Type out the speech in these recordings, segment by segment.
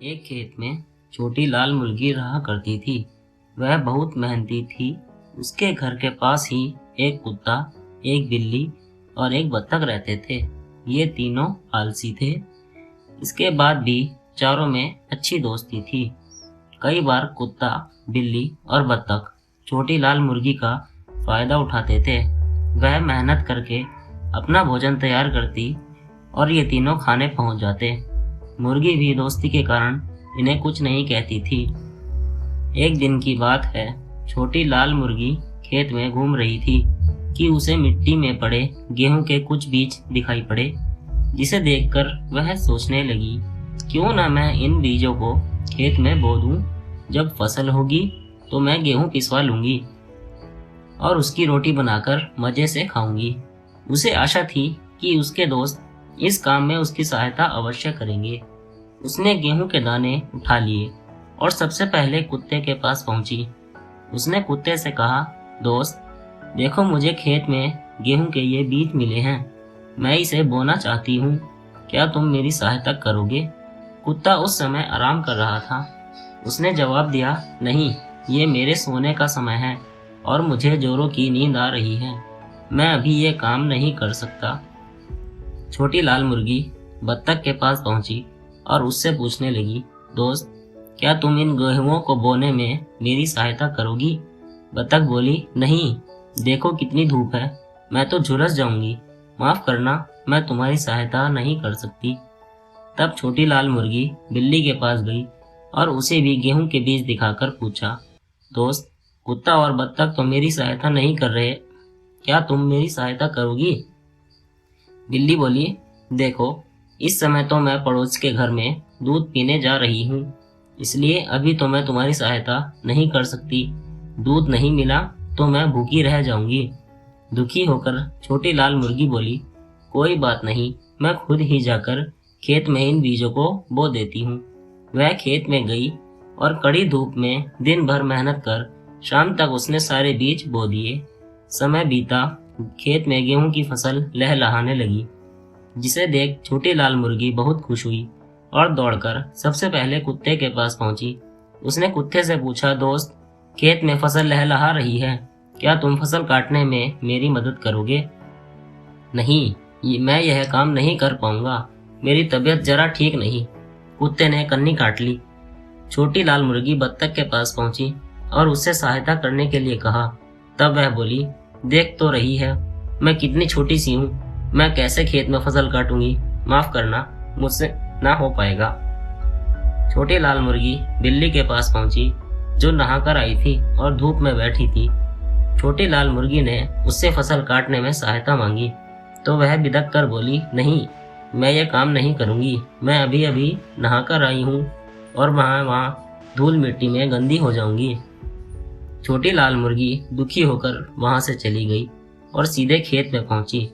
एक खेत में छोटी लाल मुर्गी रहा करती थी। वह बहुत मेहनती थी। उसके घर के पास ही एक कुत्ता, एक बिल्ली और एक बत्तख रहते थे। ये तीनों आलसी थे। इसके बाद भी चारों में अच्छी दोस्ती थी। कई बार कुत्ता, बिल्ली और बत्तख छोटी लाल मुर्गी का फायदा उठाते थे। वह मेहनत करके अपना भोजन तैयार करती और ये तीनों खाने पहुंच जाते। मुर्गी भी दोस्ती के कारण इन्हें कुछ नहीं कहती थी। एक दिन की बात है, छोटी लाल मुर्गी खेत में घूम रही थी कि उसे मिट्टी में पड़े गेहूं के कुछ बीज दिखाई पड़े, जिसे देखकर वह सोचने लगी, क्यों ना मैं इन बीजों को खेत में बो दूं। जब फसल होगी तो मैं गेहूं पिसवा लूंगी और उसकी रोटी बनाकर मजे से खाऊंगी। उसे आशा थी कि उसके दोस्त इस काम में उसकी सहायता अवश्य करेंगे। उसने गेहूं के दाने उठा लिए और सबसे पहले कुत्ते के पास पहुंची। उसने कुत्ते से कहा, दोस्त, देखो मुझे खेत में गेहूं के ये बीज मिले हैं। मैं इसे बोना चाहती हूँ। क्या तुम मेरी सहायता करोगे? कुत्ता उस समय आराम कर रहा था। उसने जवाब दिया, नहीं, ये मेरे सोने का समय है और मुझे जोरों की नींद आ रही है। मैं अभी ये काम नहीं कर सकता। छोटी लाल मुर्गी बत्तख के पास पहुंची और उससे पूछने लगी, दोस्त, क्या तुम इन गेहूं को बोने में मेरी सहायता करोगी? बत्तख बोली, नहीं, देखो कितनी धूप है, मैं तो झुलस जाऊंगी। माफ करना, मैं तुम्हारी सहायता नहीं कर सकती। तब छोटी लाल मुर्गी बिल्ली के पास गई और उसे भी गेहूं के बीज दिखाकर पूछा, दोस्त, कुत्ता और बत्तख तो मेरी सहायता नहीं कर रहे, क्या तुम मेरी सहायता करोगी? बिल्ली बोली, देखो, इस समय तो मैं पड़ोस के घर में दूध पीने जा रही हूँ, इसलिए अभी तो मैं तुम्हारी सहायता नहीं कर सकती। दूध नहीं मिला तो मैं भूखी रह जाऊंगी। दुखी होकर छोटी लाल मुर्गी बोली, कोई बात नहीं, मैं खुद ही जाकर खेत में इन बीजों को बो देती हूँ। वह खेत में गई और कड़ी धूप में दिन भर मेहनत कर शाम तक उसने सारे बीज बो दिए। समय बीता, खेत में गेहूं की फसल लहलहाने लगी, जिसे देख छोटी लाल मुर्गी बहुत खुश हुई और दौड़कर सबसे पहले कुत्ते के पास पहुंची। उसने कुत्ते से पूछा, दोस्त, खेत में फसल लहलहा रही है, क्या तुम फसल काटने में मेरी मदद करोगे? नहीं, मैं यह काम नहीं कर पाऊंगा, मेरी तबीयत जरा ठीक नहीं। कुत्ते ने कन्नी काट ली। छोटी लाल मुर्गी बत्तख के पास पहुंची और उससे सहायता करने के लिए कहा। तब वह बोली, देख तो रही है मैं कितनी छोटी सी हूँ, मैं कैसे खेत में फसल काटूंगी? माफ करना, मुझसे ना हो पाएगा। छोटी लाल मुर्गी बिल्ली के पास पहुंची, जो नहाकर आई थी और धूप में बैठी थी। छोटी लाल मुर्गी ने उससे फसल काटने में सहायता मांगी, तो वह बिदक कर बोली, नहीं, मैं ये काम नहीं करूंगी, मैं अभी अभी नहाकर आई हूँ और वहाँ धूल मिट्टी में गंदी हो जाऊंगी। छोटी लाल मुर्गी दुखी होकर वहां से चली गई और सीधे खेत में पहुंची।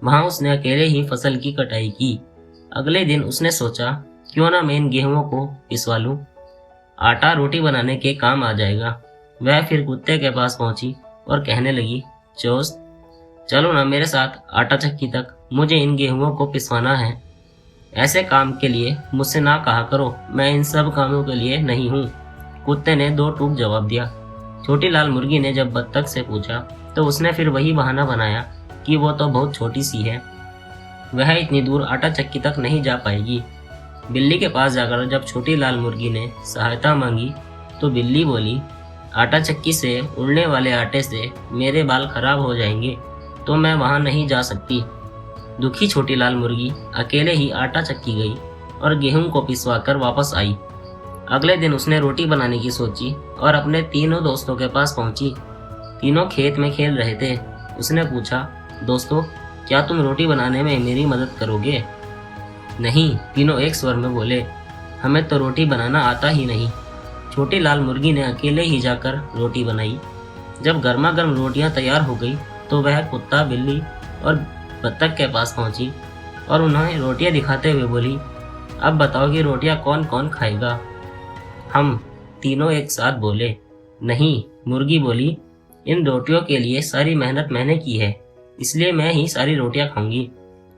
वहां उसने अकेले ही फसल की कटाई की। अगले दिन उसने सोचा, क्यों ना मैं इन गेहूं को पिसवा लूं, आटा रोटी बनाने के काम आ जाएगा। वह फिर कुत्ते के पास पहुंची और कहने लगी, दोस्त, चलो ना मेरे साथ आटा चक्की तक, मुझे इन गेहूं को पिसवाना है। ऐसे काम के लिए मुझसे ना कहा करो, मैं इन सब कामों के लिए नहीं हूँ। कुत्ते ने दो टूक जवाब दिया। छोटी लाल मुर्गी ने जब बत्तख से पूछा तो उसने फिर वही बहाना बनाया कि वो तो बहुत छोटी सी है, वह इतनी दूर आटा चक्की तक नहीं जा पाएगी। बिल्ली के पास जाकर जब छोटी लाल मुर्गी ने सहायता मांगी तो बिल्ली बोली, आटा चक्की से उड़ने वाले आटे से मेरे बाल खराब हो जाएंगे, तो मैं वहां नहीं जा सकती। दुखी छोटी लाल मुर्गी अकेले ही आटा चक्की गई और गेहूं को पिसवाकर वापस आई। अगले दिन उसने रोटी बनाने की सोची और अपने तीनों दोस्तों के पास पहुंची। तीनों खेत में खेल रहे थे। उसने पूछा, दोस्तों, क्या तुम रोटी बनाने में मेरी मदद करोगे? नहीं, तीनों एक स्वर में बोले, हमें तो रोटी बनाना आता ही नहीं। छोटी लाल मुर्गी ने अकेले ही जाकर रोटी बनाई। जब गर्मा गर्म रोटियां तैयार हो गई तो वह कुत्ता, बिल्ली और बत्तख के पास पहुंची और उन्हें रोटियां दिखाते हुए बोली, अब बताओ कि रोटियां कौन कौन खाएगा? हम तीनों एक साथ बोले। नहीं, मुर्गी बोली, इन रोटियों के लिए सारी मेहनत मैंने की है, इसलिए मैं ही सारी रोटियां खाऊंगी।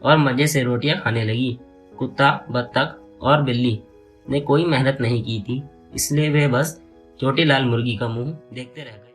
और मजे से रोटियां खाने लगी। कुत्ता, बत्तख और बिल्ली ने कोई मेहनत नहीं की थी, इसलिए वे बस छोटी लाल मुर्गी का मुंह देखते रह गए।